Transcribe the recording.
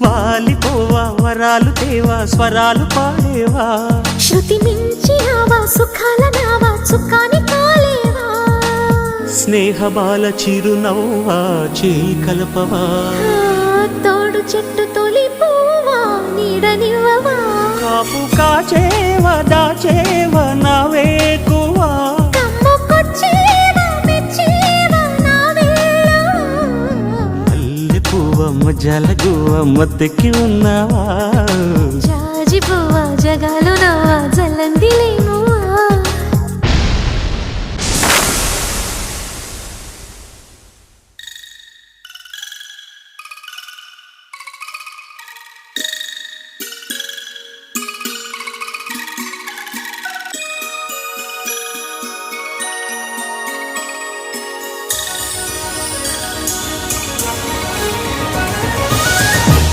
వాలిపోవా వరాలు తేవా స్వరాలు పాడేవా శృతి మించినావా సుఖాల నావా చుక్కాని కాలేవా స్నేహబాల చిరునవ్వా చేయి కలపవా తోడు చెట్టు తొలి పువ్వా నీడనివ్వవా కాపు కాచేవా దాచేవా నా వేకువా కమ్ముకొచ్చేవా మెచ్చేవా నా వేళవా మల్లె పువ్వమ్మ జలగువమ్మ తెక్కి ఉన్నావా జాజి పువ్వా జగాలు నవ్వా జల్లందిలే